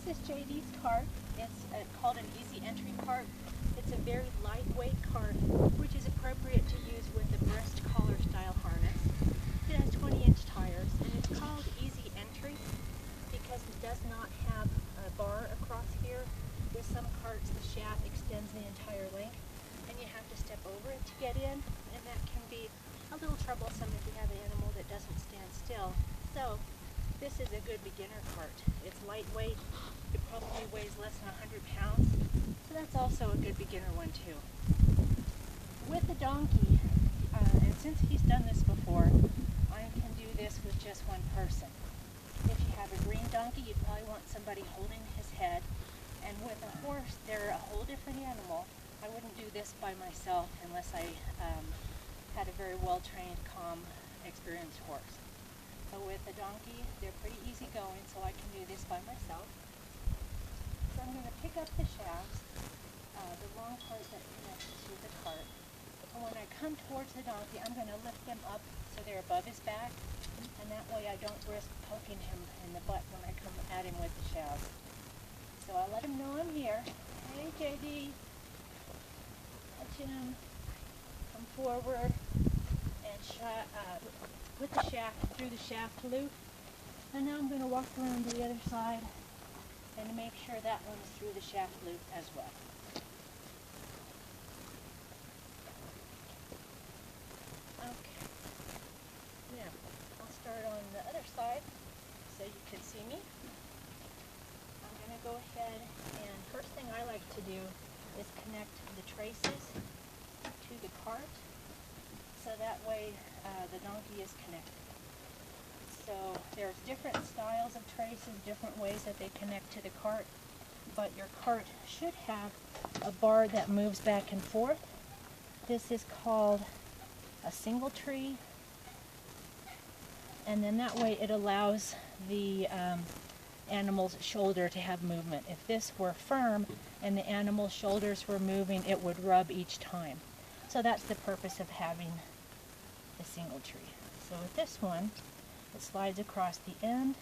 This is JD's cart. It's called an easy entry cart. It's a very lightweight cart, which is appropriate to use with a breast collar style harness. It has 20-inch tires, and it's called easy entry because it does not have a bar across here. With some carts, the shaft extends the entire length, and you have to step over it to get in, and that can be a little troublesome if you have an animal that doesn't stand still. So this is a good beginner cart. It's lightweight. It probably weighs less than 100 pounds. So that's also a good beginner one too. With the donkey, and since he's done this before, I can do this with just one person. If you have a green donkey, you probably want somebody holding his head. And with a horse, they're a whole different animal. I wouldn't do this by myself unless I had a very well-trained, calm, experienced horse. So with a donkey, they're pretty easy going, so I can do this by myself. So I'm going to pick up the shafts, the long part that connects to the cart. And when I come towards the donkey, I'm going to lift them up so they're above his back, and that way I don't risk poking him in the butt when I come at him with the shafts. So I let him know I'm here. Hey JD, touching him, come forward, and put the shaft through the shaft loop. And now I'm going to walk around to the other side and make sure that one is through the shaft loop as well. Okay. Now, I'll start on the other side so you can see me. I'm going to go ahead and first thing I like to do is connect the traces to the cart so that way the donkey is connected. So there's different styles of traces, different ways that they connect to the cart, but your cart should have a bar that moves back and forth. This is called a single tree, and then that way it allows the animal's shoulder to have movement. If this were firm and the animal's shoulders were moving, it would rub each time. So that's the purpose of having a single tree. So with this one, it slides across the end.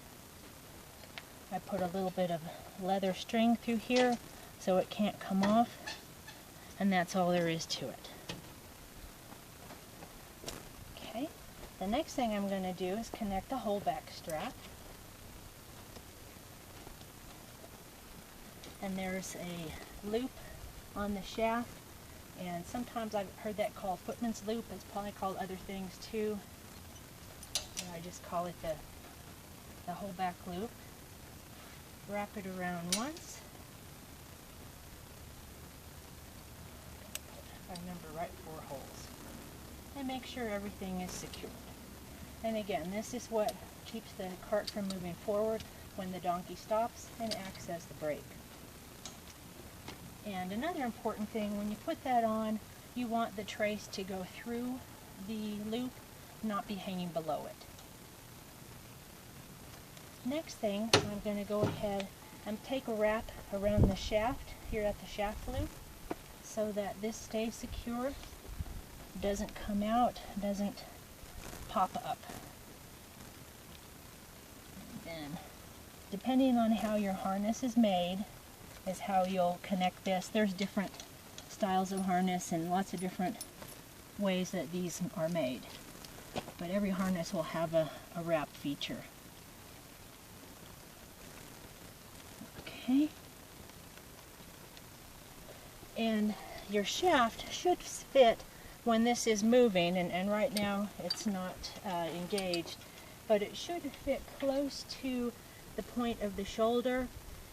I put a little bit of leather string through here so it can't come off, and that's all there is to it. Okay, the next thing I'm going to do is connect the whole back strap. And there's a loop on the shaft, and sometimes I've heard that called footman's loop. It's probably called other things too. I just call it the whole back loop. Wrap it around once. If I remember right, 4 holes. And make sure everything is secured. And again, this is what keeps the cart from moving forward when the donkey stops and acts as the brake. And another important thing, when you put that on, you want the trace to go through the loop, not be hanging below it. Next thing, I'm going to go ahead and take a wrap around the shaft here at the shaft loop so that this stays secure, doesn't come out, doesn't pop up. And then, depending on how your harness is made, is how you'll connect this. There's different styles of harness and lots of different ways that these are made. But every harness will have a wrap feature. Okay. And your shaft should fit when this is moving, and right now it's not engaged, but it should fit close to the point of the shoulder.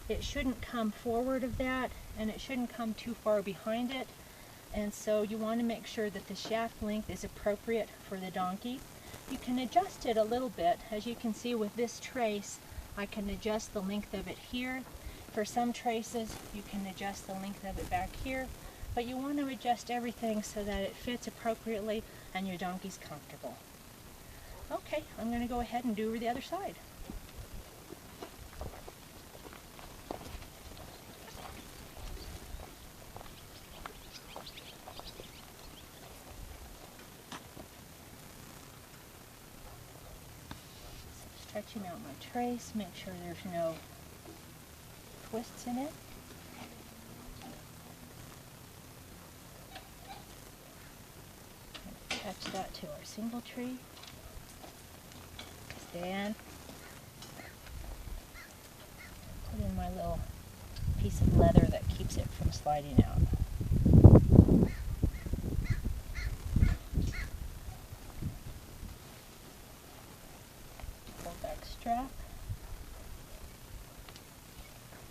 It shouldn't come forward of that, and it shouldn't come too far behind it. And so you want to make sure that the shaft length is appropriate for the donkey. You can adjust it a little bit. As you can see with this trace, I can adjust the length of it here. For some traces, you can adjust the length of it back here, but you want to adjust everything so that it fits appropriately and your donkey's comfortable. Okay, I'm going to go ahead and do the other side. Stretching out my trace, make sure there's no twists in it. Attach that to our single tree stand. Put in my little piece of leather that keeps it from sliding out. Pull back strap.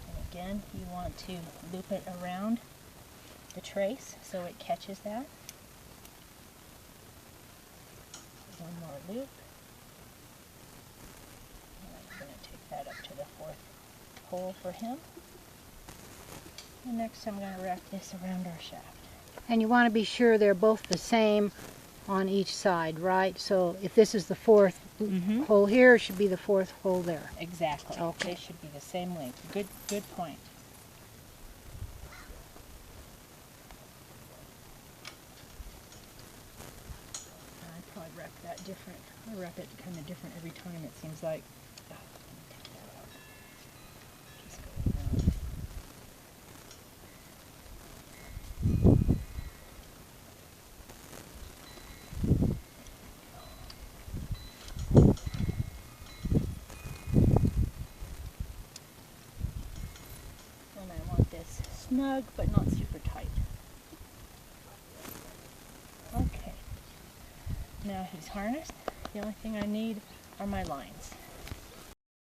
And again, you want to loop it around the trace so it catches that. One more loop. And I'm going to take that up to the 4th hole for him. And next I'm going to wrap this around our shaft. And you want to be sure they're both the same on each side, right? So if this is the 4th hole here, it should be the 4th hole there. Exactly. Okay. They should be the same length. Good point. I probably wrap that different. I wrap it kind of different every time, it seems like. Let me take that out. Just go around. And I want this snug but not super tight. Okay. Now he's harnessed. The only thing I need are my lines.